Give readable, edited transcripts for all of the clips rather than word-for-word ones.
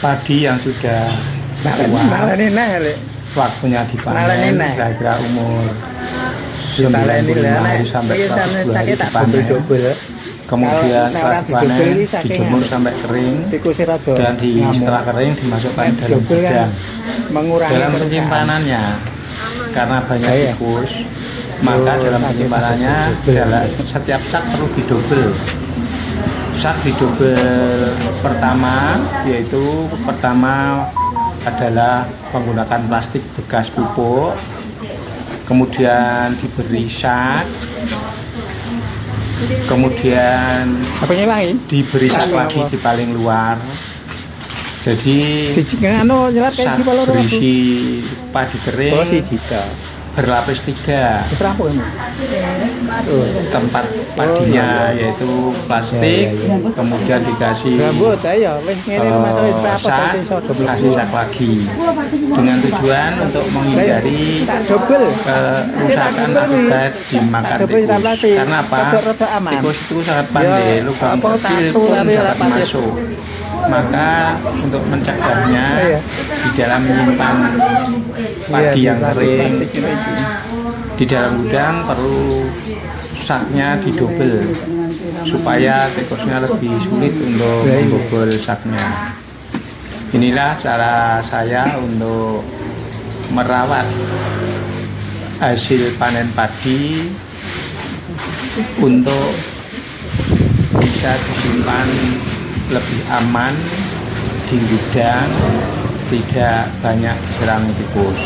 padi yang sudah tua, waktunya dipanen kira-kira umur 90 hari sampai 120 hari dipanen. Kemudian setelah dipanen dijemur sampai kering, dan setelah kering dimasukkan dalam gudang. Dalam penyimpanannya, karena banyak tikus, maka dalam penyimpanannya setiap sak perlu didobel. Sak didobel pertama, yaitu pertama adalah menggunakan plastik bekas pupuk, kemudian diberi sak, kemudian diberi sak lagi di paling luar. Jadi sak berisi padi kering berlapis 3. Tempat padinya yaitu plastik, kemudian dikasih sak, kasih sak lagi, dengan tujuan untuk menghindari kerusakan akibat dimakan tikus. Karena apa? Tikus itu sangat pandai, lubang kecil pun dapat masuk. Maka untuk mencegahnya, di dalam menyimpan padi yang kering di dalam gudang perlu saknya didobel supaya tikusnya lebih sulit untuk membobol saknya. Inilah cara saya untuk merawat hasil panen padi untuk bisa disimpan lebih aman di gudang, tidak banyak serang tikus.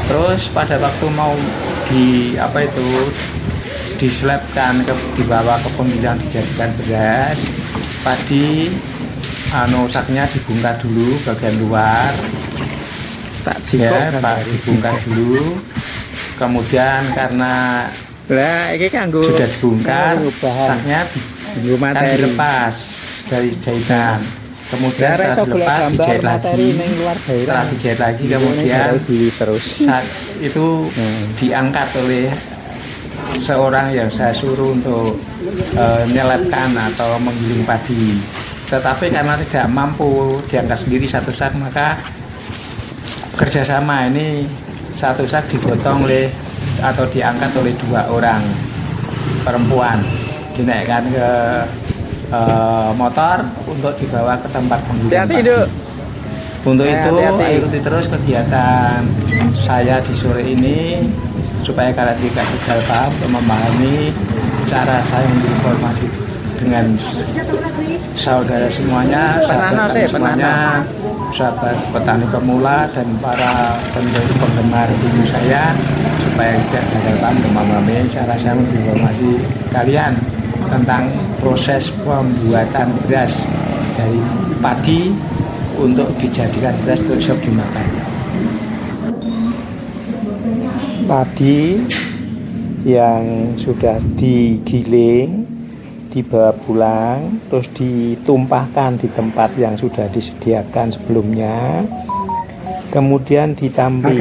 Terus pada waktu mau diselebkan dibawa ke penggilingan dijadikan beras, padi saknya dibungkar dulu bagian luar, dibungkar dulu. Kemudian karena sudah dibungkar, saknya dilepas dari jahitan. Kemudian setelah dilepas dijahit lagi. Setelah dijahit lagi kemudian sak itu diangkat oleh seorang yang saya suruh untuk menyelipkan atau menggiling padi. Tetapi karena tidak mampu diangkat sendiri satu sak, maka kerjasama ini satu sak digotong atau diangkat oleh 2 orang perempuan, dinaikkan ke motor untuk dibawa ke tempat penggilingan padi. Untuk itu ikuti terus kegiatan saya di sore ini supaya kalian tidak gagal paham untuk memahami cara saya berinformasi dengan saudara semuanya, sahabat semuanya, sahabat petani pemula dan para penggemar ilmu saya, supaya tidak gagal paham untuk memahami cara saya berinformasi kalian tentang proses pembuatan beras dari padi untuk dijadikan beras untuk siap dimakan. Padi yang sudah digiling dibawa pulang, terus ditumpahkan di tempat yang sudah disediakan sebelumnya, kemudian ditampi.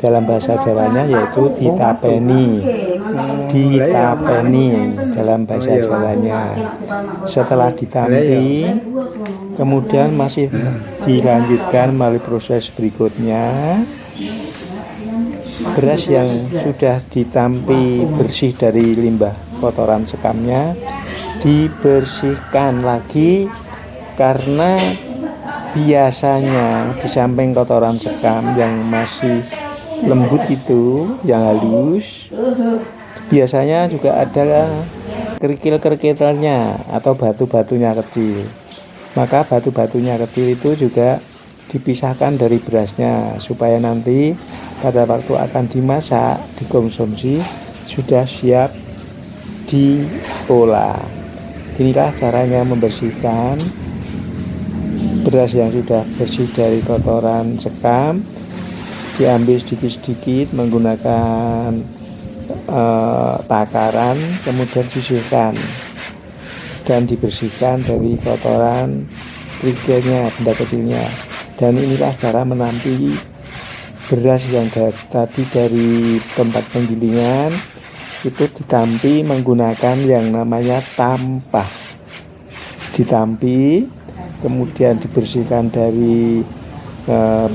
Dalam bahasa Jawanya yaitu ditapeni dalam bahasa Jawanya. Setelah ditampi, kemudian masih dilanjutkan melalui proses berikutnya. Beras yang sudah ditampi bersih dari limbah kotoran sekamnya dibersihkan lagi, karena biasanya di samping kotoran sekam yang masih lembut itu, yang halus, biasanya juga ada kerikil-kerikilnya atau batu-batunya kecil. Maka batu-batunya kecil itu juga dipisahkan dari berasnya supaya nanti pada waktu akan dimasak, dikonsumsi, sudah siap diolah. Inilah caranya membersihkan beras yang sudah bersih dari kotoran sekam. Diambil sedikit-sedikit menggunakan takaran, kemudian disisihkan dan dibersihkan dari kotoran kerikilnya, benda kecilnya. Dan inilah cara menampi beras yang tadi dari tempat penggilingan itu ditampi menggunakan yang namanya tampah. Ditampi, kemudian dibersihkan dari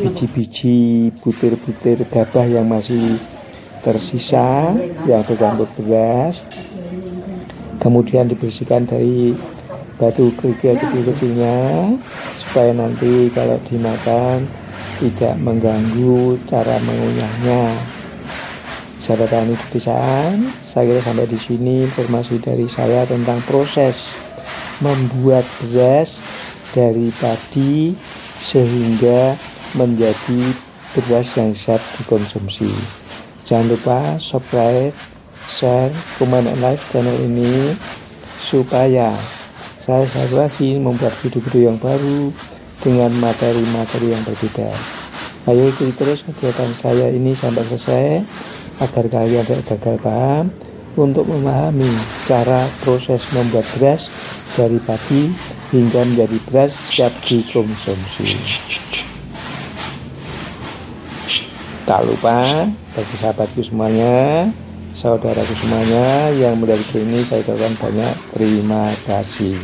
biji-biji butir-butir gabah yang masih tersisa yang bercampur beras, kemudian dibersihkan dari batu kerikil kecil-kecilnya supaya nanti kalau dimakan tidak mengganggu cara mengunyahnya. Sahabat tani pedesaan, saya kira sampai di sini informasi dari saya tentang proses membuat beras dari padi sehingga menjadi beras yang siap dikonsumsi. Jangan lupa subscribe, share, komen, dan like channel ini supaya saya lagi membuat video-video yang baru dengan materi-materi yang berbeda. Ayo ikuti terus kegiatan saya ini sampai selesai agar kalian tidak gagal paham untuk memahami cara proses membuat beras dari padi hingga menjadi beras siap dikonsumsi. Tak lupa bagi sahabatku semuanya, saudaraku semuanya yang melihat video ini, saya ucapkan banyak terima kasih.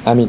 Amin.